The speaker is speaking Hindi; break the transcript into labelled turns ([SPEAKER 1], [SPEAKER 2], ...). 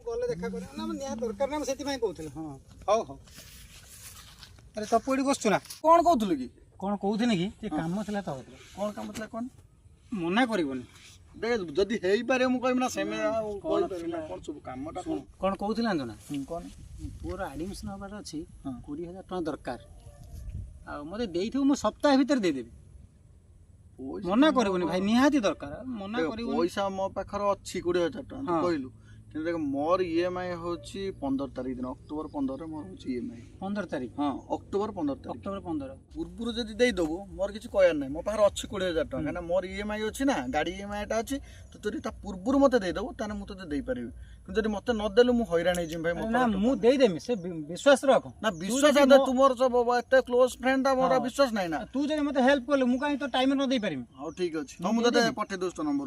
[SPEAKER 1] गले देखा करे ना निया दरकार ना सेति भाई कहउथिले हां हो हो अरे तपोडी बसछु ना
[SPEAKER 2] कौन कहतुल कि
[SPEAKER 1] कोन कहउथिने कि जे काम थिला त होतले
[SPEAKER 2] कौन काम था कौन
[SPEAKER 1] मना करिवनी
[SPEAKER 2] देख जदि हेई पारे मु कहबी ना सेमे कोन परिना कोन सब कामटा
[SPEAKER 1] कोन कहउथिला ना
[SPEAKER 2] कौन
[SPEAKER 1] पूरा एडमिशन होबार अछि 20000 टका दरकार आ मते देइथु मु सप्ताह भीतर दे देबी मना करिवनी भाई निहाती दरकार मना करिवनी
[SPEAKER 2] पैसा मो पाखर अछि 20000 टका तू कहलु কিন্তু দেখ মোর ইএমআই হচ্ছে 15 তারিখ দিন অক্টোবর 15 রে মোর হচ্ছে ইএমআই
[SPEAKER 1] 15 তারিখ
[SPEAKER 2] হ্যাঁ অক্টোবর 15 তারিখ
[SPEAKER 1] অক্টোবর 15
[SPEAKER 2] পূর্বরু যদি দেই দেবো মোর কিছু কয়ার নাই মো পাখর ଅଛି 20000 টাকা কারণ মোর ইএমআই ଅଛି না গাড়ি ইএমআইটা ଅଛି তো যদি তা পূর্বরু মতে দেই দেবো তানে মু ততে দেই পারিবি কিন্তু যদি মতে ন দেলু মু হইরাণ হেজিম ভাই
[SPEAKER 1] না মু দেই দেমি से विश्वास रख
[SPEAKER 2] ना विश्वास आदा तुमर सब एते क्लोज फ्रेंड आ मोर विश्वास नाही ना
[SPEAKER 1] तू जने मते हेल्प करले मु काई तो टाइम न देई पारिम
[SPEAKER 2] हां ठीक अछि हम तते पठे दोस्त नंबर